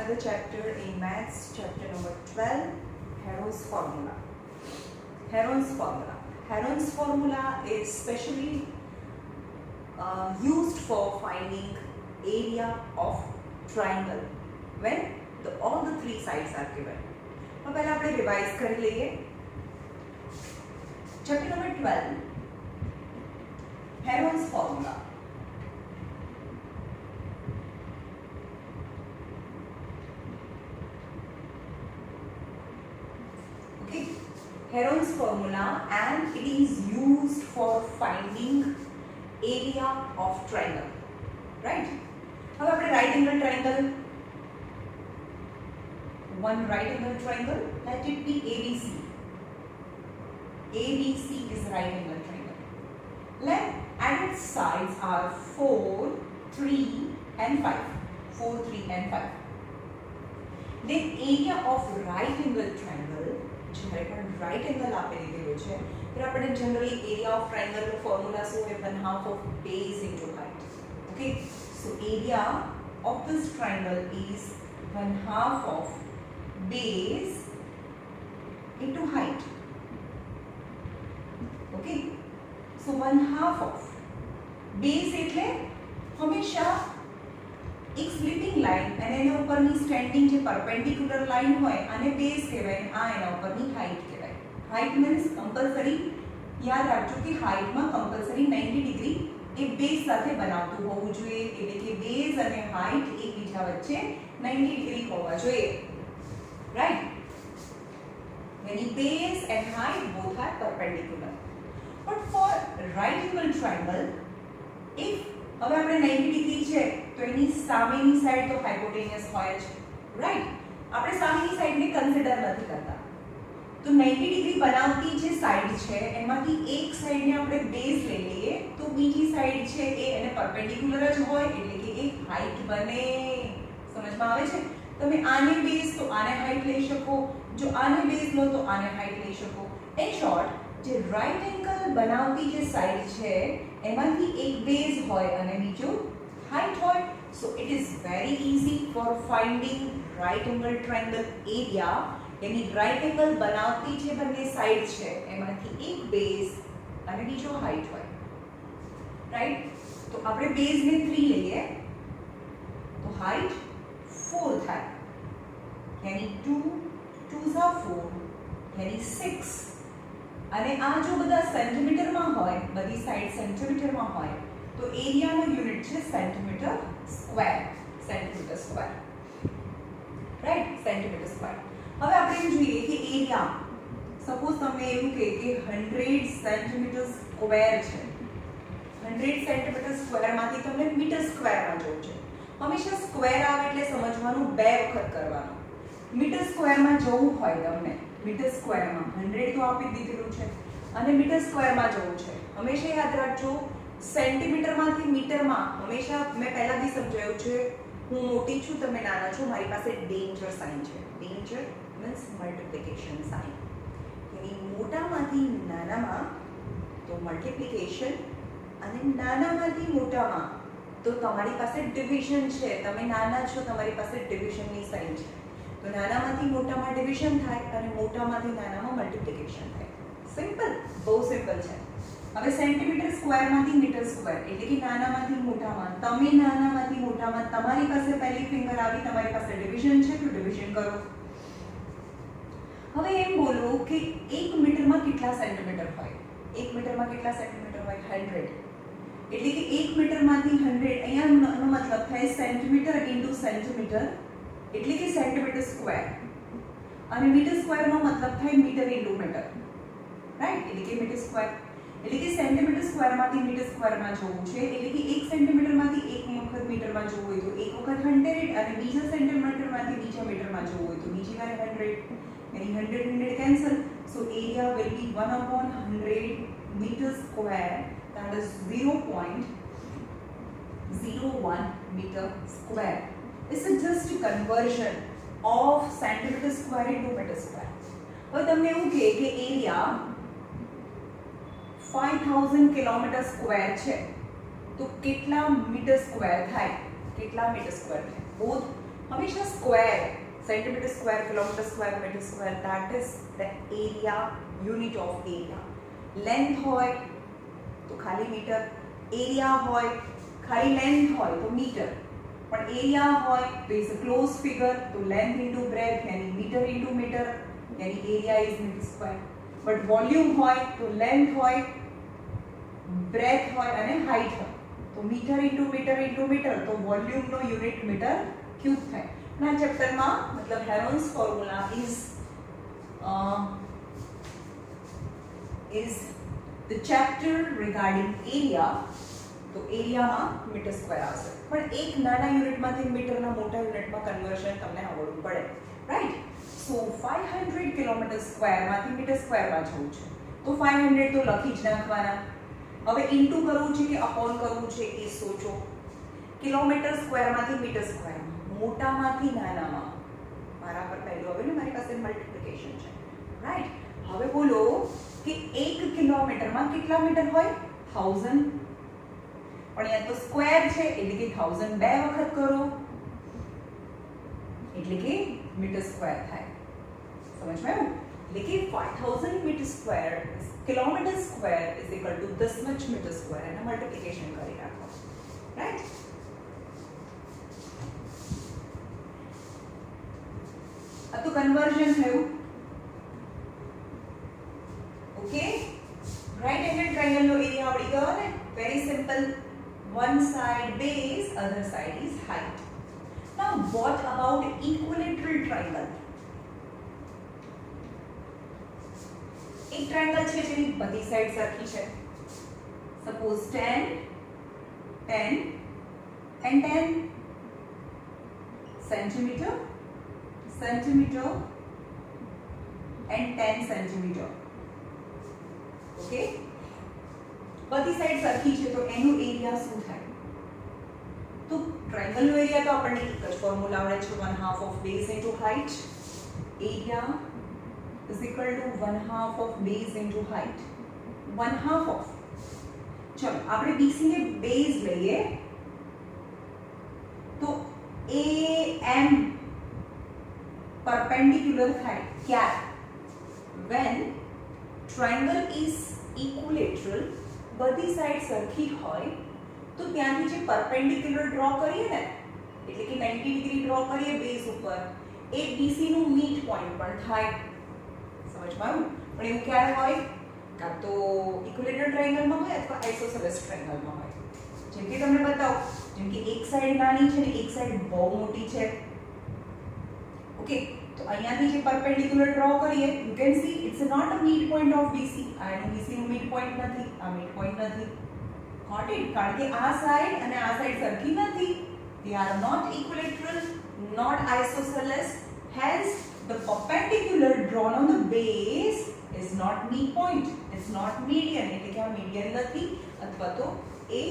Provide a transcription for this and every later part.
another chapter in maths, chapter number 12, Heron's formula. Heron's formula. Heron's formula is specially used for finding area of triangle when all the three sides are given. तो पहले આપણે revise કરી લઈએ. Chapter number 12, Heron's formula. Okay, Heron's formula, and it is used for finding area of triangle. Right? હવે આપણે right angle triangle, one right angle triangle, let it be ABC. ABC is right angle triangle. And its sides are 4, 3 and 5. 4, 3 and 5. Then area of right angle triangle, જ્યારે પણ right angle આપી દીધેલું છે, ત્યારે આપણે generally area of triangle no formula શું હોય? 1/2 of base into height. Okay, so area of this triangle is 1/2 of base into height. Okay, so 1/2 of base એટલે હંમેશા એક સ્લીપિંગ લાઈન અને એના ઉપરની સ્ટેન્ડિંગ જે પરપેન્ડિક્યુલર લાઈન હોય આને બેઝ કહેવાય, આ એના ઉપરની હાઈટ કહેવાય. હાઈટ મીન્સ કમ્પલસરી યાદ રાખજો કે હાઈટમાં કમ્પલસરી 90 ડિગ્રી એ બેઝ સાથે બનાવતું હોવું જોઈએ, એટલે કે બેઝ અને હાઈટ એકબીજા વચ્ચે 90 ડિગ્રી હોવા જોઈએ. Right? when base and height both are perpendicular. But for right angle triangle, if હવે આપણે 90 ડિગ્રી છે તો એની સામેની સાઈડ તો હાઇપોટેનિયસ હોય જ, રાઈટ? આપણે સામેની સાઈડને કન્સિડર નથી કરતા. તો 90 ડિગ્રી બનાવતી જે સાઈડ છે એમાંથી એક સાઈડને આપણે બેઝ લઈ લઈએ તો બીજી સાઈડ છે એ એને પરપેન્ડિક્યુલર જ હોય, એટલે કે એ હાઈટ બને. સમજમાં આવે છે? તમે આને બેઝ તો આને હાઈટ લઈ શકો, જો આને બેઝ લો તો આને હાઈટ લઈ શકો. ઇન શોર્ટ, જે રાઈટ એંગલ બનાવતી જે સાઈડ છે એમાંથી એક બેઝ હોય અને બીજું હાઈટ હોય. So it is very easy four finding right angle triangle area. Any right angle બનાવતી જે બંને સાઈડ છે એમાંથી એક બેઝ અને બીજો હાઈટ હોય. રાઈટ? તો આપણે બેઝને 3 લઈએ તો હાઈટ 4 થાય, यानी 2 2s are 4, यानी 6. અને આ જો બધા સેન્ટીમીટરમાં હોય, બધી સાઈડ સેન્ટીમીટરમાં હોય તો એરિયાનો યુનિટ છે centimetre square. Centimetre square, right? Centimetre square. હવે આપણે એમ જોઈએ કે એરિયા, સપોઝ તમને એવું કહે કે 100 સેન્ટીમીટર સ્ક્વેર છે. 100 સેન્ટીમીટર સ્ક્વેરમાંથી તમને મીટર સ્ક્વેરમાં જોવું છે. હંમેશા સ્ક્વેર આવે એટલે સમજવાનું 2 વખત કરવાનું. મીટર સ્ક્વેરમાં જવું હોય તમને, મીટર સ્ક્વેરમાં 100 તો આપી દીધેલું છે અને મીટર સ્ક્વેરમાં જવું છે. હંમેશા યાદ રાખજો, સેન્ટીમીટરમાંથી મીટરમાં હંમેશા મેં પહેલા બી સમજાવ્યું છે, હું મોટી છું તમે નાના છો, મારી પાસે ડેન્જર સાઇન છે. Danger means multiplication sign. yani મોટામાંથી નાનામાં તો મલ્ટિપ્લિકેશન અને નાનામાંથી મોટામાં તો તમારી પાસે ડિવિઝન છે. તમે નાના છો, તમારી પાસે ડિવિઝનની સાઇન છે. તો નાનામાંથી મોટામાં ડિવિઝન થાય અને મોટામાંથી નાનામાં મલ્ટિપ્લિકેશન થાય. સિમ્પલ, બહુ સિમ્પલ છે. હવે સેન્ટીમીટર સ્ક્વેરમાંથી મીટર સ્ક્વેર એટલે કે નાનામાંથી મોટામાં, તમે નાનામાંથી મોટામાં, તમારી પાસે પહેલી ફિંગર આવી, તમારી પાસે ડિવિઝન છે તો ડિવિઝન કરો. હવે એમ બોલો કે 1 મીટરમાં કેટલા સેન્ટીમીટર હોય? 1 મીટરમાં કેટલા સેન્ટીમીટર હોય? 100. એટલે કે 1 મીટરમાંથી 100, અહીંયાનો મતલબ થાય સેન્ટીમીટર ઇન્ટુ સેન્ટીમીટર એટલે કે સેન્ટીમીટર સ્ક્વેર, અને મીટર સ્ક્વેરનો મતલબ થાય મીટર ઇન્ટુ મીટર, રાઈટ? એટલે કે મીટર સ્ક્વેર એટલે કે સેન્ટીમીટર સ્ક્વેરમાંથી મીટર સ્ક્વેરમાં જવું છે, એટલે કે 1 સેન્ટીમીટરમાંથી 1 વખત મીટરમાં જવું હોય તો 1 વખત 100, અને બીજા સેન્ટીમીટરમાંથી બીજા મીટરમાં જવું હોય તો બીજી વાર 100. यानी 100 cancel, so area will be 1/100 meter square, that is 0.01 meter square. This is just a conversion of centimeter square into meter square. હવે તમને એવું કહે કે એરિયા 5000 કિલોમીટર સ્ક્વેર છે તો કેટલા મીટર સ્ક્વેર થાય? કેટલા મીટર સ્ક્વેર થાય? બોથ હંમેશા square, centimetre square, kilometre square, metre square, that is the area, unit of area. Length હોય તો ખાલી મીટર, એરિયા હોય ખાલી લેન્થ હોય તો મીટર, પણ એરિયા હોય તો ઇઝ અ ક્લોઝ ફિગર, તો લેન્થ ઇન્ટુ બ્રેથ યાની મીટર ઇન્ટુ મીટર યાની area is metre square. But volume હોય તો લેન્થ હોય, બ્રેથ હોય અને હાઇટ હોય તો મીટર ઇન્ટુ મીટર, તો વોલ્યુમનો યુનિટ મીટર ક્યુબ થાય. ના ચેપ્ટરમાં મતલબ હેરોન્સ formula is the chapter regarding area. તો એરિયામાં મીટર સ્ક્વેર આવશે, પણ એક નાના યુનિટમાંથી મીટરના મોટા યુનિટમાં કન્વર્ઝન તમને આવડવું પડે, રાઈટ? સો 500 કિલોમીટર સ્ક્વેરમાંથી મીટર સ્ક્વેરમાં જવું છે તો 500 તો લખી જ નાખવાના. હવે ઇન્ટુ કરવું છે કે અપોન કરવું છે એ સોચો. કિલોમીટર સ્ક્વેરમાંથી મીટર સ્ક્વેરમાં, મોટામાંથી નાનામાં, મારા પર પહેલું હવે ને મારી પાસે મલ્ટિપ્લિકેશન છે, રાઈટ? હવે બોલો કે 1 કિલોમીટરમાં કેટલા મીટર હોય? 1000. પણ અહીંયા તો સ્ક્વેર છે એટલે કે 1000 બે વખત કરો એટલે કે મીટર સ્ક્વેર થાય. સમજમાં આવ્યું? એટલે કે 5000 metre square kilometre square is equal to this much metre square, અને મલ્ટિપ્લિકેશન કરી રાખો, રાઈટ? આ તો કન્વર્ઝન થયું. ઓકે, રાઈટ એંગલ ટ્રાયંગલ નો એરિયા આવડી ગયો ને? Very simple. One side base, other side is height. Now what about equilateral triangle? એક ટ્રાયંગલ છે જેની બધી સાઈડ સરખી છે. Suppose 10 10 and 10 centimeter and 10 centimeter. Okay, બધી સાઈડ સરખી છે તો એનું એરિયા શું થાય? તો ટ્રાયંગલનો એરિયા તો આપણને એક જ ફોર્મ્યુલા આવડે છે, 1/2 of base into height. Area is equal to 1/2 of base into height. 1/2 of, ચલો આપણે BC ને બેઝ લઈએ તો AM perpendicular થાય ક્યારે? when triangle is equilateral, બધી સાઈડ સરખી હોય તો ત્યાંથી જે પરપેન્ડિક્યુલર ડ્રો કરીએ ને, એટલે કે 90 ડિગ્રી ડ્રો કરીએ બેઝ ઉપર, એ BC નું મીડ પોઈન્ટ પણ થાય. સમજમાં આવ્યું? પણ એવું ક્યારે હોય? કાં તો ઇક્વિલેટરલ ટ્રાયંગલમાં હોય અથવા આઇસોસેલેસ ટ્રાયંગલમાં હોય. જેમ કે તમને બતાવો, જેમ કે એક સાઈડ નાની છે ને એક સાઈડ બહુ મોટી છે. ઓકે, તો અહીંયાથી જે પરપેન્ડિક્યુલર ડ્રો કરીએ, you can see it's not a mid point of BC. આ એનું BC નું મિડ પોઈન્ટ નથી, આ મિડ પોઈન્ટ નથી. Got it? કારણ કે આ સાઈડ અને આ સાઈડ સરખી નથી. They are not equilateral, not isosceles. Hence, the perpendicular drawn on the base is not mid point. It's not median. એટલે કે આ median નથી, અથવા તો એ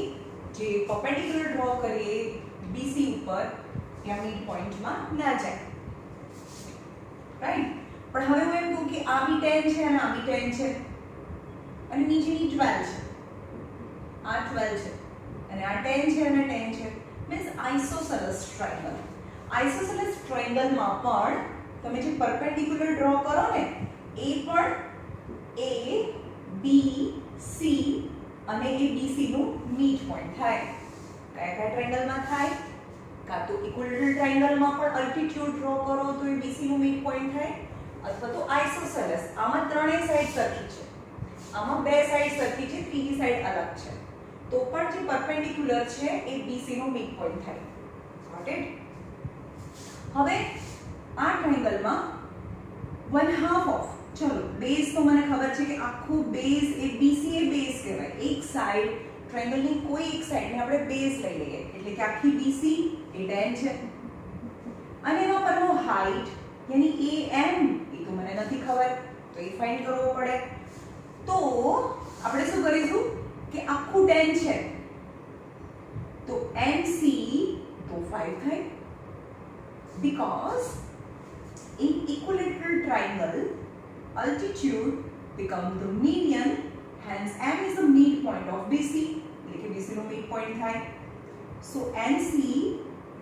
જે perpendicular draw કરીએ BC ઉપર ત્યાં મિડ પોઈન્ટમાં ના જાય. રાઈટ? પણ હવે હું એમ કહું કે આ બી 10 છે અને આ બી 10 છે અને નીચેની 12 છે, આ 12 છે અને આ 10 છે અને 10 છે, મીન્સ આઇસોસેલેસ ટ્રાયંગલ. આઇસોસેલેસ ટ્રાયંગલમાં પણ તમે જે પરપેન્ડિક્યુલર ડ્રો કરો ને, એ પણ A B C અને એ BC નું મિડ પોઈન્ટ થાય. કયા કયા ટ્રાયંગલમાં થાય? કાં તો ઇક્વિલેટરલ ટ્રાયંગલમાં પણ અલ્ટિટ્યુડ ડ્રો કરો તો એ BC નું મિડ પોઈન્ટ થાય, અથવા તો આઇસોસેલેસ. આમાં ત્રણેય સાઈડ સરખી છે, આમાં બે સાઈડ સરખી છે, ત્રીજી સાઈડ અલગ છે, તો પણ જે પરપેન્ડિક્યુલર છે એ BC નું મિડ પોઈન્ટ થાય. Got it? હવે આ ટ્રાયંગલમાં 1/2 ઓફ, ચલો બેઝ તો મને ખબર છે કે આખું બેઝ એ BC એ બેઝ કહેવાય. એક સાઈડ ટ્રાયંગલની કોઈ એક સાઈડને આપણે બેઝ લઈ લઈએ એટલે કે આખી BC એ 10 છે અને એના પરનો હાઈટ યાની AM એ તો મને નથી ખબર, તો એ ફાઇન્ડ કરવો પડે. તો આપણે શું કરીશું કે આખું 10 છે તો MC તો 5 થાય, because in equilateral triangle altitude becomes the median, hence M is the mid point of BC. એટલે કે BC નો mid point થાય. So MC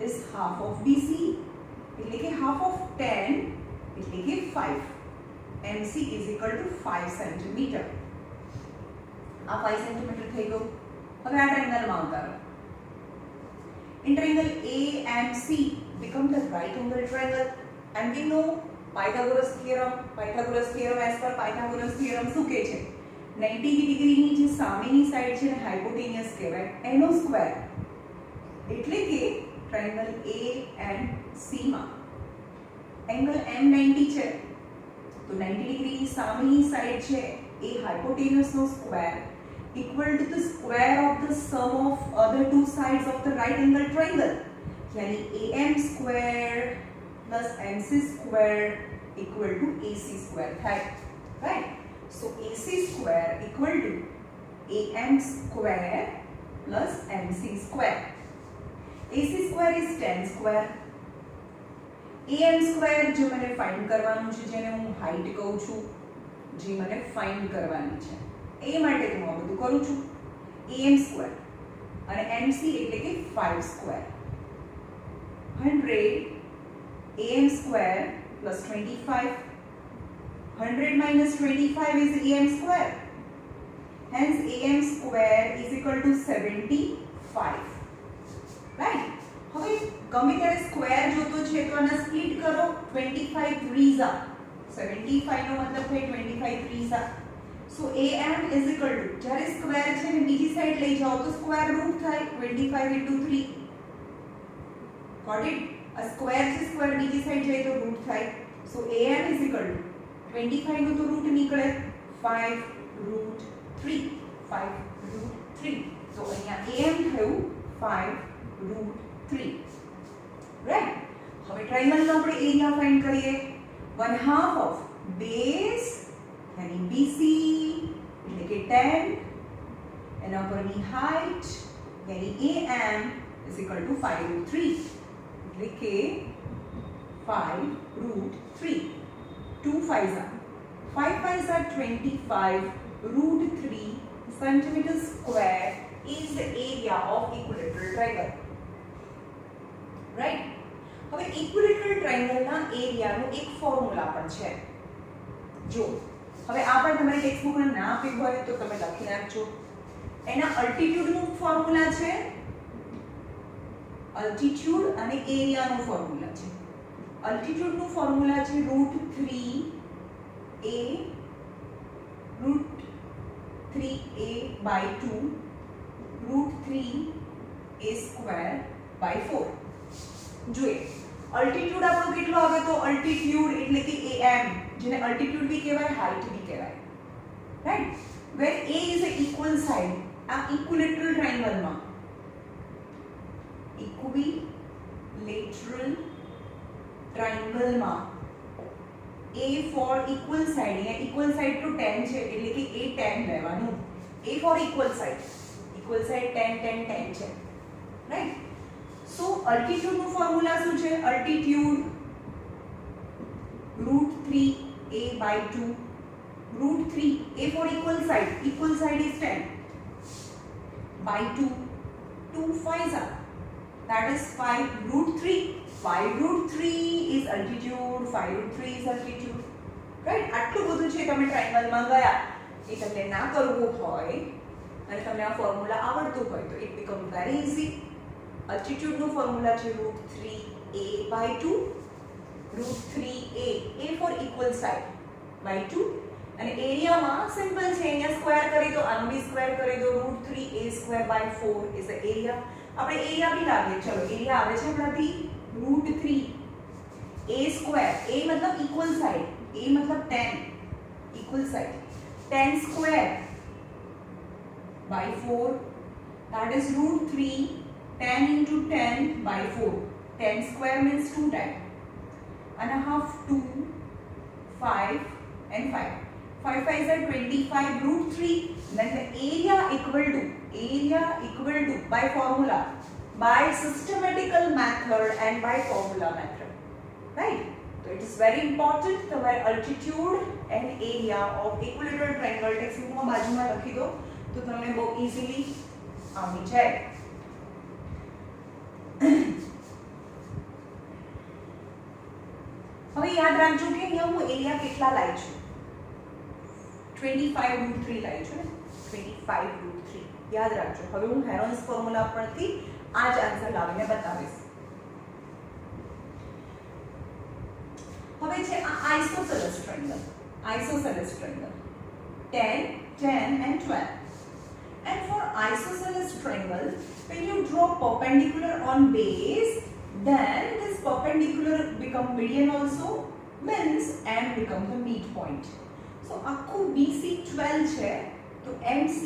is half of BC એટલે કે હાફ ઓફ 10 એટલે કે 5. MC is equal to 5 centimetre. આ 5 centimetre થઈ ગયું. હવે આ ટ્રાયેંગલમાં આવતા રહો. In triangle AMC become the right angle triangle, and we know Pythagoras theorem as per Pythagoras theorem શું કહે છે? 90 ડિગ્રીની જે સામેની સાઈડ છે ને હાઇપોટેનિયસ કહેવાય, એનો સ્ક્વેર. એટલે કે ટ્રાયેંગલ AMC માં એંગલ M90 છે, તો 90 ડિગ્રીની સામેની સાઈડ છે એ હાઇપોટેનિયસનો square equal to the square of the sum of other two sides of the right angle triangle, यानी AM square plus MC square equal to AC square થાય, right? So AC square equal to AM square plus MC square. AC square is 10 square. AM square જે મને find કરવાનું છે, જેને હું height કહું છું, જે મને ફાઇન્ડ કરવાની છે, એ માટે તો હું આ બધું કરું છું. AM સ્ક્વેર અને MC એટલે કે 5 square. 100 AM square plus 25. 100 minus 25 is AM square. Hence AM square is equal to 75. Right? હવે ગમે ત્યારે સ્ક્વેર જોતો છે તો આને સ્પ્લિટ કરો. 25 3s are 75 નો મતલબ થાય 25 3s are. So AM is equal to, જ્યારે સ્ક્વેર છે ને બીજી સાઈડ લઈ જાઓ તો સ્ક્વેર રૂટ થાય 25 into 3. Got it? આ સ્ક્વેર છે, સ્ક્વેર બીજી સાઈડ જાય તો રૂટ થાય. So AM is equal to 25 નો તો રૂટ નીકળે 5 root 3. 5 root 3. So અહીંયા AM થયું 5 root 3. Right? હવે ટ્રાયેંગલનો આપણે એરિયા ફાઇન્ડ કરીએ. 1/2 of base यानी BC એટલે કે 10, એના પરની હાઈટ यानी AM is equal to 5 root 3 એટલે કે 5 root 3. 2 5s are 5 5s are 25 root 3 centimeter square is the area of equilateral triangle. Right? હવે equilateral triangle ના એરિયાનો એક ફોર્મ્યુલા પણ છે. જો હવે આ પણ તમારી ટેક્સ્ટબુકમાં ના આપ્યું હોય તો તમે લખી નાખજો. એના અલ્ટિટ્યુડનું ફોર્મ્યુલા છે, અલ્ટિટ્યુડ અને એરિયાનું ફોર્મ્યુલા છે. અલ્ટિટ્યુડનું ફોર્મ્યુલા છે √3a by 2 √3a² by 4. જોઈએ અલ્ટિટ્યુડ આપણો કેટલો આવે તો અલ્ટિટ્યુડ એટલે કે AM, જેને અલ્ટિટ્યુડ બી કહેવાય, હાઈટ બી કહેવાય. Right? Where A is a equal side, આ ઇક્વિલેટરલ ટ્રાયેંગલમાં A for equal side, અહીંયા equal side to 10 છે એટલે કે A 10 લેવાનું. A for equal side 10 10 10 છે. રાઈટ? So altitude નું ફોર્મ્યુલા શું છે? altitude √3a by 2 √3 a for equal side is 10 by 2 5s are, that is 5 √3. 5 √3 is altitude, 5 √3 is altitude. Right? આટલું બધું છે. તમે ટ્રાયેંગલમાં ગયા એ તમને ના કરવું હોય અને તમને આ ફોર્મ્યુલા આવડતું હોય તો it become very easy. Altitude no formula છે √3a by 2 √3a for equal side by 2 અને એરિયામાં સિમ્પલ છે. અહીંયા સ્ક્વેર કરી દો, આનો બી સ્ક્વેર કરી દો. √3a² by 4 is the area. આપણે એરિયા બી લાવીએ. ચલો એરિયા આવે છે આપણાથી √3a². a મતલબ equal side, a મતલબ 10 equal side. 10 square by 4, that is √3 10 into 10 by 4. 10 square means 2 times. And a half 2, 5 and 5. 5 5s are 25 √3. Then the area equal to by formula, by systematical method and by formula method. Right? So it is very important. તમારે altitude and area of equilateral triangle ટેક્સ્ટબુકમાં બાજુમાં લખી દો તો તમને બહુ easily આવડી જાય. હવે યાદ રાખજો કે અહીંયા હું એરિયા કેટલા લાવી છું 25√3 લાવી છું ને 25√3 યાદ રાખજો હવે હું હેરોન્સ ફોર્મ્યુલા પરથી આ જ આન્સર લાવીને બતાવીશ હવે છે આ isosceles triangle 10 10 and 12 and for isosceles triangle when you draw perpendicular on base then this perpendicular become median also means M become the midpoint so આખું BC 12 છે તો MC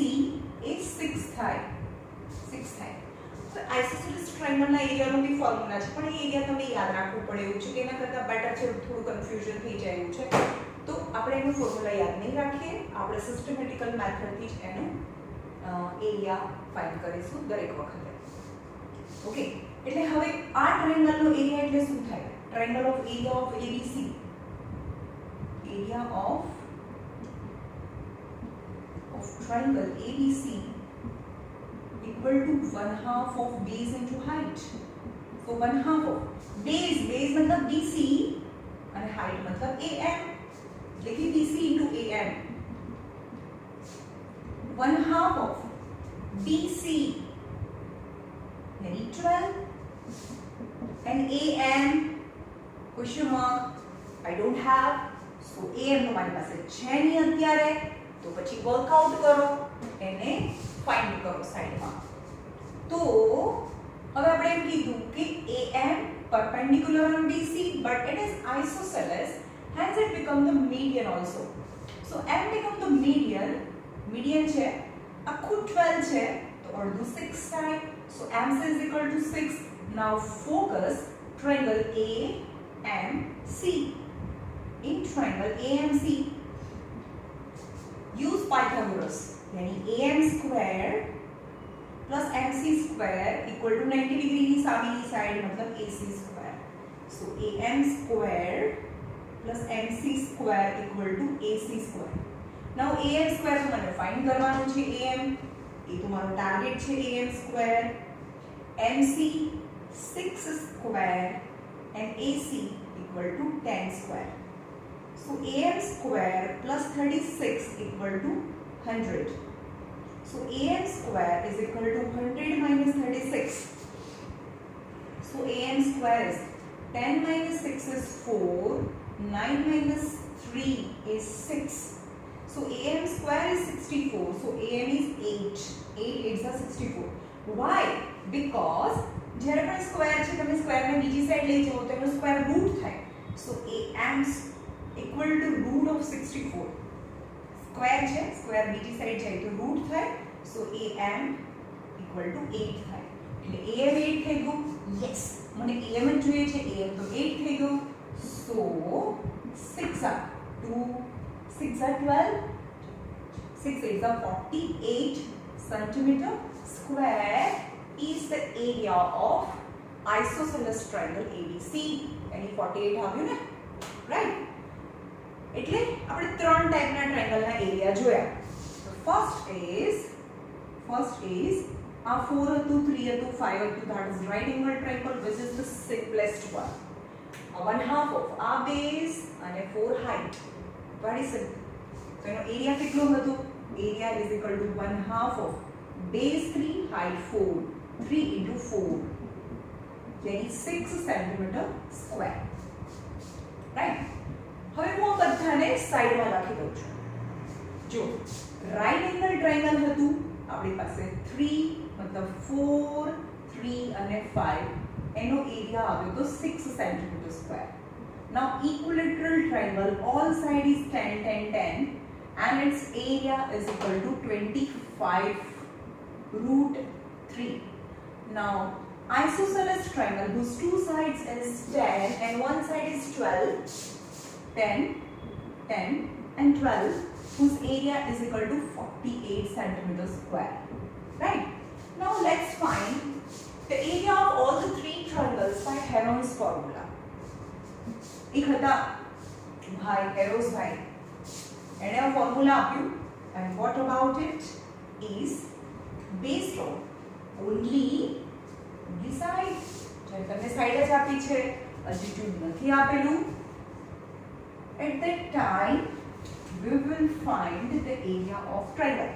એ 6 થાય તો આઇસોસેલેસ ટ્રાયેંગલ ના એરિયાનો બી ફોર્મ્યુલા છે પણ એ એરિયા તમે યાદ રાખવું પડે એવું છે કે એના કરતા બેટર છે થોડું કન્ફ્યુઝન થઈ જાય એવું છે તો આપણે એનો ફોર્મ્યુલા યાદ નહીં રાખીએ આપણે સિસ્ટમેટિકલ મેથડથી જ એનો એરિયા ફાઇન્ડ કરીશું દરેક વખતે ઓકે એટલે હવે આ ટ્રાયેંગલનો એરિયા એટલે શું થાય triangle of area of ABC area of triangle ABC equal to 1/2 of base into height. So 1/2 of base मतलब BC and height मतलब AM. देखिए BC into AM. 1/2 of BC यानी 12 and AM question mark I don't have so AM નો મારી પાસે છે નહીં અત્યારે તો પછી વર્કઆઉટ કરો એને ફાઇન્ડ કરો સાઈડમાં તો હવે આપણે એમ કીધું કે AM perpendicular on BC but it is isosceles hence it become the median also so M become the median છે આખું 12 છે તો અડધું 6 થાય so MC is equal to 6 now focus triangle AMC in triangle AMC use Pythagoras यानी AM square plus MC square equal to 90 degree की सामने side मतलब AC square so AM square plus MC square equal to AC square now AM square तो मैंने find करवानो છે AM ये तो मारो टारगेट છે AM square MC 6 square and AC equal to 10 square so AM square plus 36 equal to 100. So AM square is equal to 100 minus 36. So AM square is 10 minus 6 is 4. 9 minus 3 is 6. So AM square is 64. So AM is 8. 8 8s are 64. Why? Because જ્યારે પણ square છે તમે સ્ક્વેરને બીજી side લઈ જાઓ તો એનો square root થાય. So AM equal to root of 64 square છે square બીજી સાઈડ જાય તો રૂટ થાય so AM equal to 8 થાય એટલે AM 8 થઈ ગયું yes મને AM જ જોઈએ છે AM તો 8 થઈ ગયું so 6 are 2 6 are 12 6 8 are 48 centimeter square is the area of isosceles triangle ABC any 48 આવ્યું ને right એટલે આપણે ત્રણ ટાઈપના ટ્રાયેંગલના એરિયા જોયા તો ફર્સ્ટ ઇઝ આ 4 હતું 3 હતું 5 હતું that is right angle triangle which is the simplest one 1/2 of આ base અને 4 height very simple તો એનો એરિયા કેટલો હતો area is equal to 1/2 of base 3 height 4 3 into 4 यानी 6 centimeter square right હવે હું આ બધાને સાઈડમાં રાખી દઉં છું જો રાઈટ એંગલ ટ્રાયેંગલ હતું આપણી પાસે 3 मतलब 4 3 અને 5 એનો એરિયા આવ્યો તો 6 centimetre square now equilateral triangle all side is 10 10 10 and its area is equal to 25√3 now isosceles triangle whose two sides is 10 and one side is 12 10 10 and 12 whose area is equal to 48 centimeters square right now let's find the area of all the three triangles by Heron's formula એક હતા ભાઈ હેરોસ ભાઈ એણે આ formula આપ્યું and what about it is based on only side જેમ તમને side જ આપી છે altitude નથી આપેલું At that time we will find the area of triangle.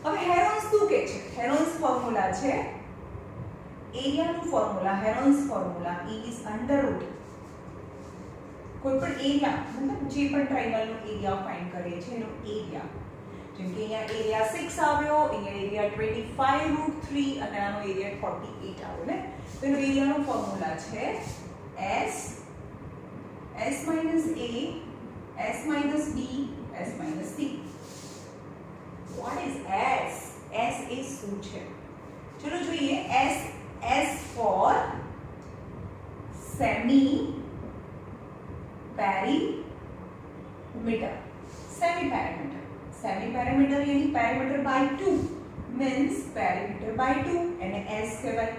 હવે હેરોન્સ શું કહે છે? હેરોન્સ ફોર્મ્યુલા છે, એરિયાનું formula, Heron's formula is under root કોઈ પણ એરિયા, મતલબ જે પણ ટ્રાયંગલનો એરિયા ફાઇન્ડ કરીએ છીએ એનો એરિયા, જેમ કે અહીંયા એરિયા 6 આવ્યો, અહીંયા એરિયા 25√3 અને આનો એરિયા 48 આવ્યો ને, તો એનો એરિયાનો ફોર્મ્યુલા છે s minus a, s minus b, s minus c. What is s? s is શું છે? ચલો જોઈએ. s for semi perimeter. Semi perimeter यानी perimeter by 2 means perimeter by 2 અને s કહેવાય.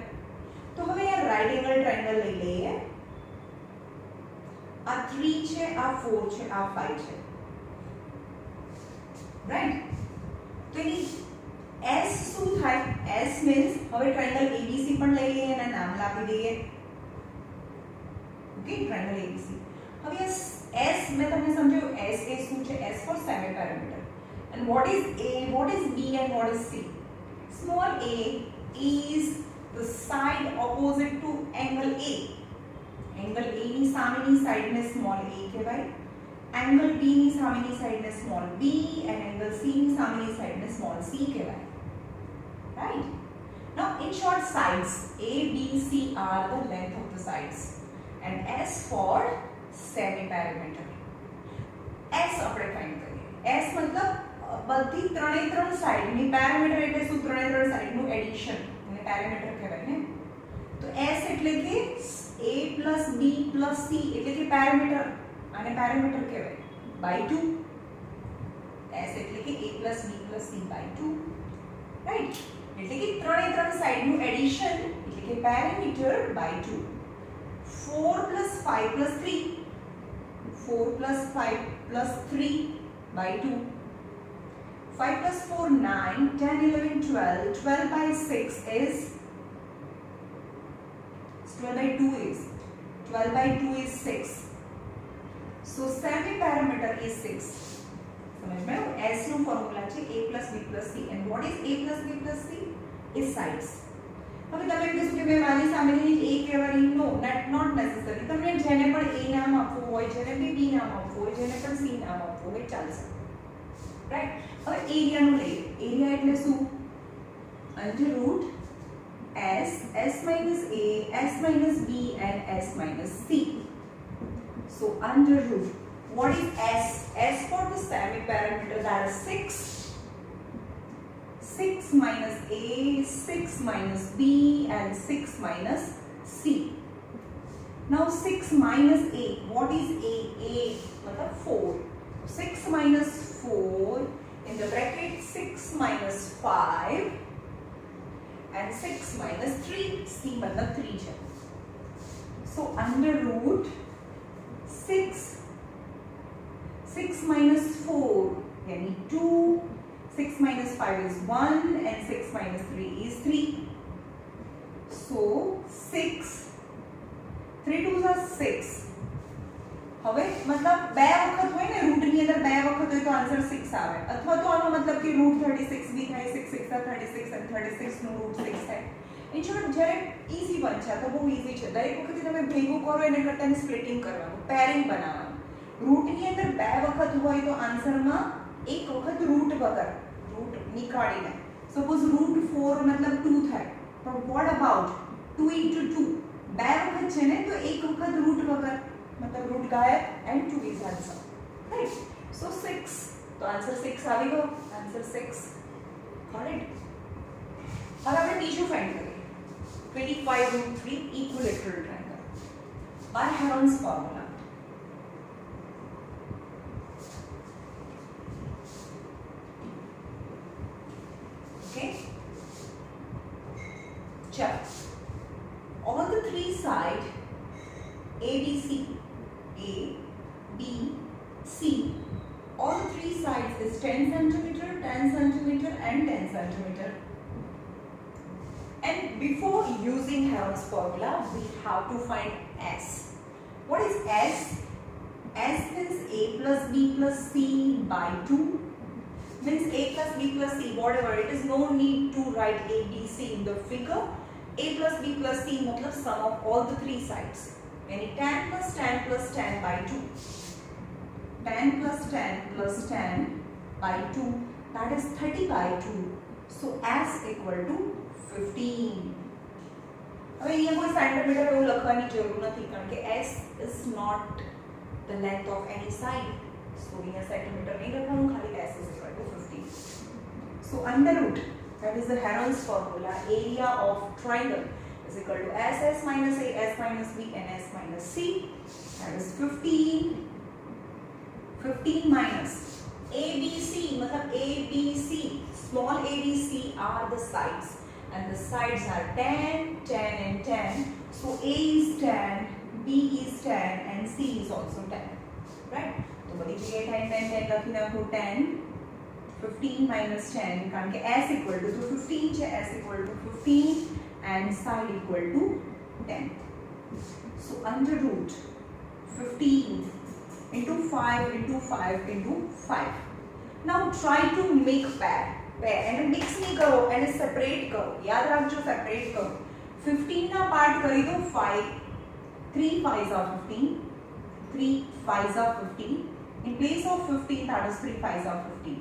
તો હવે આ રાઈટ એંગલ ટ્રાયંગલ લઈ લઈએ. આ 3 છે, આ 4 છે, આ 5 છે, રાઈટ? તો એની s શું થાય? s means હવે ટ્રાયંગલ abc પણ લઈ લઈએ અને નામ આપી દઈએ. Okay, triangle abc. હવે s મેં તમને સમજાવ્યું s એ શું છે? s for semi perimeter. And what is a, what is b and what is c? Small a is the side opposite to angle a. Angle a ની સામેની સાઈડને small a કહેવાય. Angle b ની સામેની સાઈડને small b and angle c ની સામેની સાઈડને small c કહેવાય. Right? Now in short, sides a, b, c are the length of the sides. And s for semi perimeter. s આપણે find કરીએ. s મતલબ બધી ત્રણ સાઈડની, પેરામીટર એટલે શું? ત્રણ સાઈડનું એડિશન એને પેરામીટર કહેવાય ને. તો s એટલે કે a + b + c એટલે કે પેરામીટર, આને પેરામીટર કહેવાય by 2. s એટલે કે a + b + c by 2, right? એટલે કે ત્રણ સાઈડનું એડિશન એટલે કે parameter by 2. 4 + 5 + 3, 4 + 5 + 3 by 2. 5 + 4 9, 10 11 12, 12 by 6 is 12 by 2 is 12 by 2 is 6. So semi perimeter is 6. समझ में आया? s નો ફોર્મ્યુલા છે a + b + c. And what is a + b + c? is sides. હવે તમે એમ કહેશો કે મેં મારી સામેની a કહેવાની. નો, not necessary. તમને જેને પણ a નામ આપવું હોય, જેને બી b નામ આપવું હોય, જેને પણ c નામ આપવું હોય ચાલશે, રાઈટ? હવે એરિયાનું લઈએ. એરિયા એટલે શું? Under route s, s minus a, s minus b and s minus c. So under root, what is s? S for the semi perimeter, that is 6. 6 minus a, 6 minus b and 6 minus c. Now 6 minus a, what is a? A मतलब 4. 6 minus 4 in the bracket, 6 minus 5 and 6 minus 3. c मतलब 3 છે. So under root 6 minus 4 यानी 2, 6 minus 5 is 1 and 6 minus 3 is 3. So 6, 3 2s are 6. હવે મતલબ બે વખત હોય ને, રૂટની અંદર બે વખત હોય તો આન્સર 6 આવે. અથવા તો આનો મતલબ કે રૂટ 36 બી થાય, 6 6 36 અને 36 નું રૂટ 6 થાય. ઇન શોર્ટ જ્યારે ઈઝી બન છે, તો બહુ ઈઝી છે. દરેક વખતે તમે ભેગું કરો એને કરતાં સ્પ્લિટિંગ કરવાનું, પેરિંગ બનાવવાનું. રૂટની અંદર બે વખત હોય તો આન્સરમાં એક વખત રૂટ વગર, રૂટ નીકાળીને. સપોઝ રૂટ 4 મતલબ 2 થાય, પણ વોટ અબાઉટ 2 * 2? બે વખત છે ને, તો એક વખત રૂટ વગર, मतलब रूट गायब and 2 is answer, right? So 6, तो आंसर 6 આવી ગયો, आंसर 6, got it? હવે આપણે બીજું ફાઇન્ડ કરીએ. 25√3 equilateral triangle by Heron's formula. Okay, चलो, on the three sides ABC, A, B, C, all three sides is 10 centimeter, 10 centimeter and 10 centimeter. And before using Heron's formula, we have to find S. What is S? S means A plus B plus C by 2 means A plus B plus C, whatever it is, no need to write A, B, C in the figure. A plus B plus C matlab sum of all the three sides, yani tan plus tan plus tan by 2, tan plus tan plus tan by 2, that is 30 by 2. So S equal to 15. હવે અહીંયા કોઈ centimetre એવું લખવાની જરૂર નથી કારણ કે S is not the length of any side. So અહીંયા સેન્ટીમીટર નહીં લખવાનું, ખાલી S is equal to 15. So under root, that is the Heron's formula, area of triangle is equal to SS minus A, S minus B and S minus C. That is 15. 15 minus ABC, matlab ABC, small ABC are the sides. And the sides are 10, 10 and 10. So A is 10, B is 10 and C is also 10. Right? So badi jagah 10, 10, 10 lakhi nakho 10. 15 minus 10 કારણ કે S equal to 15 છે, S equal to 15 and side equal to 10. So under root 15 into 5 into 5 into 5. Now try to make pair. એને mix નહીં કરો, એને separate કરો. યાદ રાખજો સેપરેટ કરો. 15 ના પાર્ટ કરી દો 5. 3 5s are 15. 3 5s are 15. In place of 15, that is 3 5s are 15.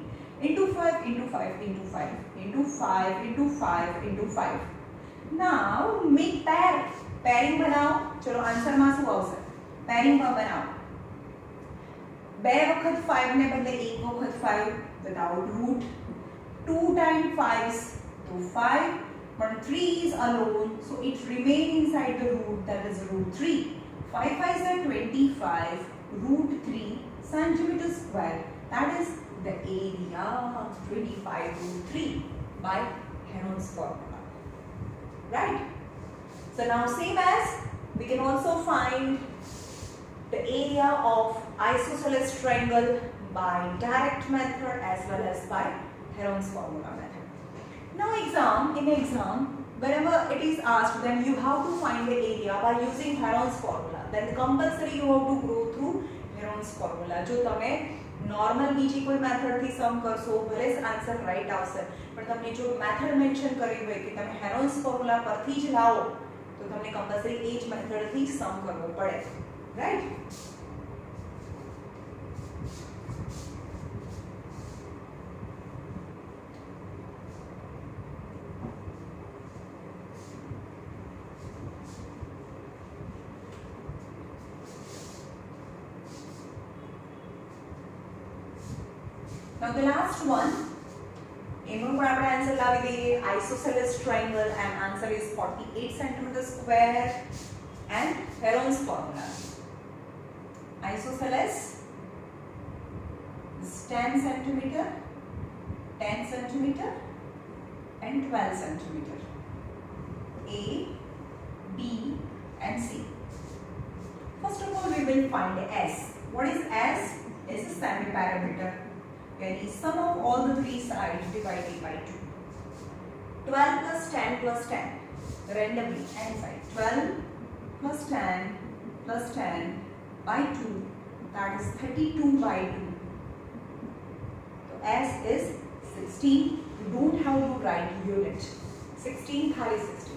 Into 5 into 5 into 5 into 5 into 5 into 5. Now make pair. Pairing બનાવો. ચલો આન્સર માં શું આવશે? Pairing માં બનાવો. 2 વખત 5 ને બદલે 1 વખત 5 without root. 2 times 5 to 5, but 3 is alone, so it remains inside the root, that is root 3. 5 5s are 25, root 3 centimeter square, that is the area 25 root 3 by Heron's formula. Right? So now same as we can also find the area of isosceles triangle by direct method as well as by Heron's formula method. Now in exam, whenever it is asked then you have to find the area by using Heron's formula, then compulsory you have to go through Heron's formula. જો તમે normal બીજી કોઈ method થી સમ કરશો ભલે answer right આવશે, પણ તમને જો મેથડ મેન્શન કરી હોય કે તમે Heron's formula પરથી જ લાવો તો તમને compulsory એ જ મેથડ થી સમ કરવો પડે. Right? Now the last one, એનું પણ આપણે આન્સર લાવી દઈએ. Isosceles triangle and answer is 48 cm square and Heron's formula. Isosceles is 10 cm, 10 cm and 12 cm. A, B and C. First of all we will find S. What is S? S is semi-parameter. Any sum of all the three sides divided by 2. 12 plus 10 plus 10 randomly any side. 12 plus 10 plus 10 by 2, that is 32 by 2. So S is 16. You don't have to write unit. 16 खाली 16.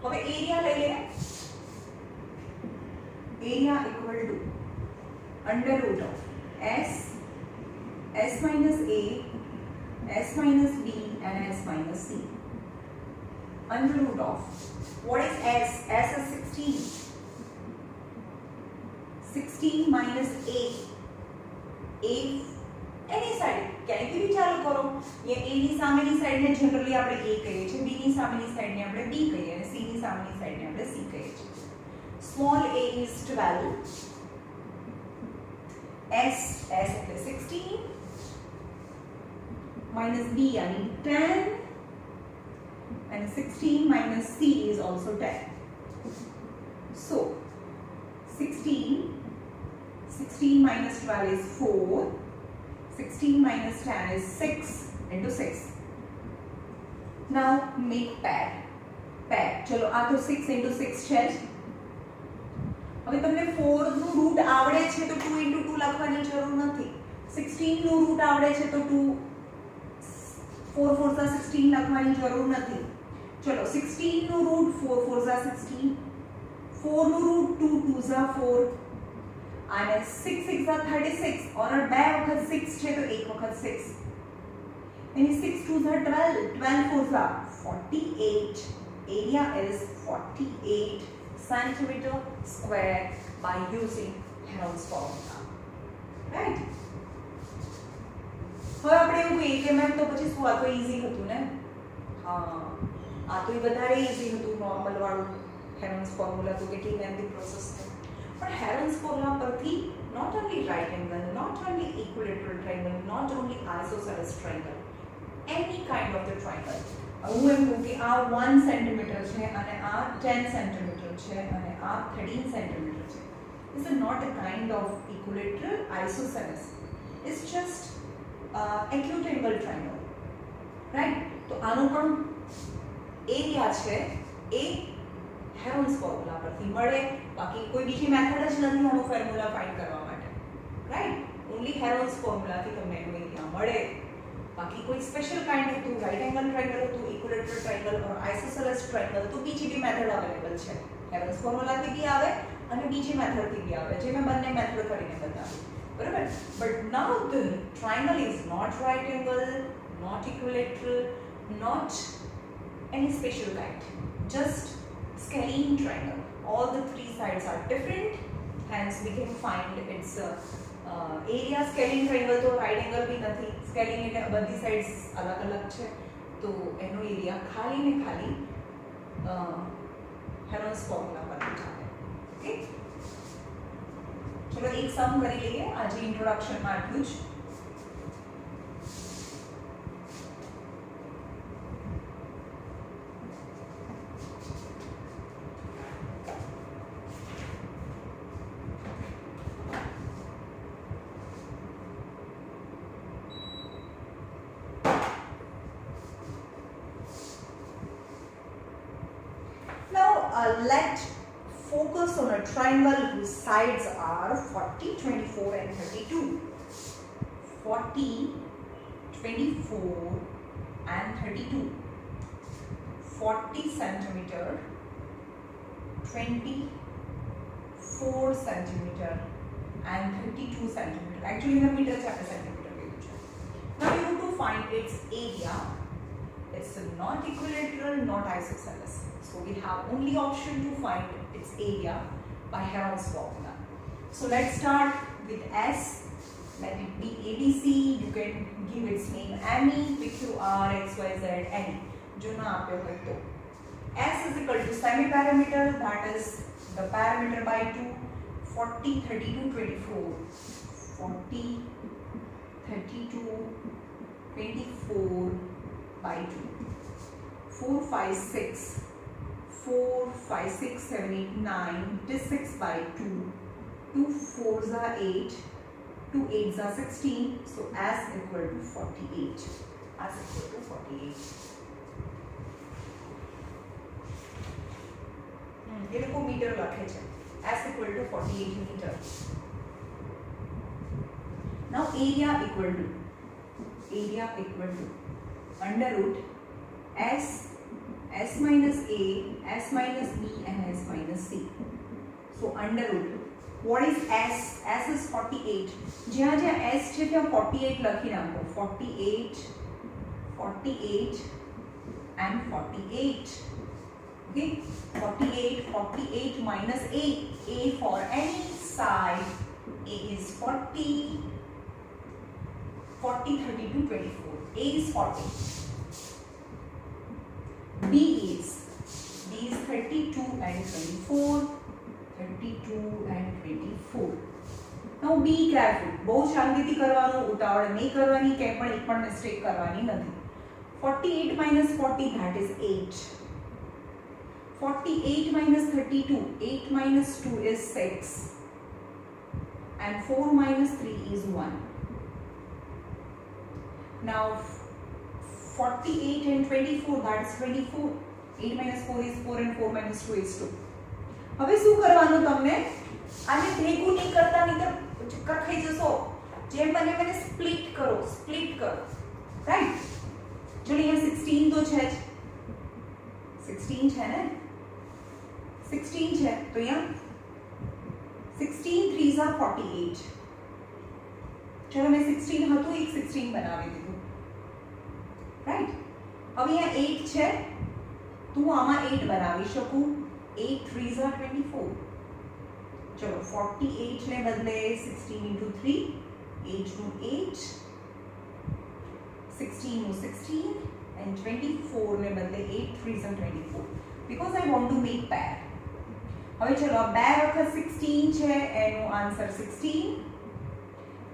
હવે area લઈ લે. Area equal to under root of S minus A, S minus B and S minus C. Under root of, what is S? S is 16. 16 minus A. A, any side. ક્યાંયથી બી ચાલુ કરો. એ A ની સામેની સાઈડને generally આપણે A કહીએ છીએ, B ની સામેની સાઈડને આપણે B કહીએ અને C ની સામેની સાઈડને આપણે C કહીએ છીએ. Small a is 12. S એટલે 16. Minus B I mean 10 and 16 minus C is also 10. So 16 minus 12 is 4. 16 minus 10 is 6 into 6. Now make pair. चलो आ तो 6 into 6 છે. હવે તમને 4 નું રૂટ આવડે છે તો 2 * 2 લખવાની જરૂર નથી. 16 નું રૂટ આવડે છે તો 2 4 4 * 16 લખવાની જરૂર નથી. ચલો 16 નું રૂટ 4 4 * 16, 4 નું રૂટ 2 2 * 4 અને 6 6 * 36 और 2 વખત 6 છે તો 1 વખત 6 यानी 6 2 * 12, 12 4 * 48. Area is 48 centimeter square by using Heron's formula. Right? હવે આપણે એવું કહીએ કે મેમ તો પછી શું આ તો ઈઝી હતું ને? હા, આ તો વધારે ઈઝી હતું નોર્મલ વાળું હેરોન્સ ફોર્મ્યુલા તો કેટલી લેન્થી પ્રોસેસ છે. પણ હેરોન્સ ફોર્મ્યુલા પરથી not only right angle, not only equilateral triangle, not only isosceles triangle, any kind of the triangle. હું એમ કહું કે આ 1 સેન્ટીમીટર છે અને આ 10 સેન્ટીમીટર છે અને આ 13 સેન્ટીમીટર છે. This is not a kind of equilateral isosceles. It's just acute angle triangle. Right? તો આનો પણ એરિયા છે એ હેરોન્સ ફોર્મ્યુલા પરથી મળે. બાકી કોઈ બીજી મેથડ જ નથી આનો ફોર્મ્યુલા ફાઇન્ડ કરવા માટે. રાઈટ? ઓન્લી હેરોન્સ ફોર્મ્યુલાથી તમને એનો એરિયા મળે. બાકી કોઈ સ્પેશિયલ કાઇન્ડ હતું, રાઇટ એંગલ ટ્રાયંગલ હતું, ઇક્વિલેટરલ ટ્રાયંગલ ઓર આઇસોસેલેસ ટ્રાયંગલ, તો બીજી બી મેથડ અવેલેબલ છે. હેરોન્સ ફોર્મ્યુલાથી બી આવે અને બીજી મેથડથી બી આવે, જે મેં બંને મેથડ કરીને બતાવી. બરાબર? But now the triangle is not right angle, not equilateral, not any special kind, just scalene triangle. All the three sides are different, hence we can find its area. Scalene triangle तो right angle भी નથી, scalene એટલે બધી sides અલગ અલગ છે, તો એનો એરિયા ખાલી ને ખાલી હેરોન્સ ફોર્મ્યુલા પર ચાલે. ઓકે, ચલો એક સમ કરી લઈએ. આજે ઇન્ટ્રોડક્શનમાં આટલું જ. Let focus on a triangle whose sides are 40, 24 and 32. 40, 24 and 32. 40 centimeter, 24 centimeter and 32 centimeter. Actually, in the meter chapter centimeter. Now you have to find its area. It's not equilateral, not isosceles. So we have only option to find its area by Heron's formula. So let's start with S. Let it be ABC. You can give its name ME, PQ, R, X, Y, Z, any. जो ना आपको है तो S is equal to semi-parameter, that is the parameter by 2. 40, 32, 24. 40, 32, 24 by 2. 4, 5, 6. 4, 5, 6, 7, 8, 9, this 6 by 2, 2 4s are 8, 2 8s are 16, so as equal to 48, as equal to 48. ये देखो metre लखे छे, as equal to 48 meter. Now area equal to under root S minus A, S minus B and S minus C. So under root, what is S? S is 48. જ્યાં જ્યાં S છે ત્યાં 48 લખી નાખો. 48, 48 and 48. Okay, 48, 48 minus A. A for any side. A is 40, 40, 32, 24. A is 40. B is 32 and 24, 32 and 24. Now be careful. બહુ શાંતિથી કરવાનું, ઉતાવળ નહીં કરવાની, કે પણ એક પણ મિસ્ટેક કરવાની નથી. 48 minus 40, that is 8. 48 minus 32, 8 minus 2 is 6 and 4 minus 3 is 1. Now 48 and 24, that is 24. 8 minus 4 is 4 and 4 minus 2 is 2. હવે શું કરવાનું તમને? આને ભેગું નહીં કરતા, નહીં તો ચક્કર ખાઈ જશો. જેમ બને મને સ્પ્લિટ કરો, રાઈટ. ચલો અહીંયા 16 તો છે જ, 16 છે ને, 16 છે તો અહીંયા 16 3s are 48. ચલો મેં 16 હતું, એક 16 બનાવી દીધું, રાઈટ. હવે અહીંયા 8 છે તો હું આમાં 8 બનાવી શકું. 8 3s are 24. ચલો 48 ને બદલે 16 into 3, 8 નું 8, 16 નું 16 and 24 ને બદલે 8 3s are 24 because I want to make pair. હવે ચલો 2 વખત 16 છે એનો આન્સર 16,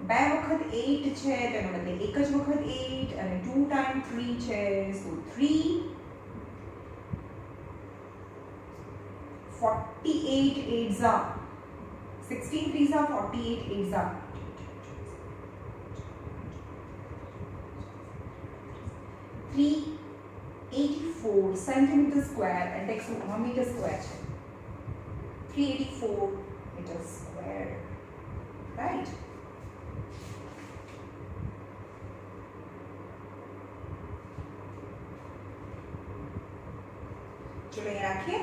2 વખત 8 છે તેનો બદલે એક જ વખત 8 અને 2 ટાઈમ 3 છે so 3. 48 8s are 16 3s are 48 8s are 384 centimeter square and takes 1 meter square છે. 384 meters square, right? ચલો એ રાખીએ.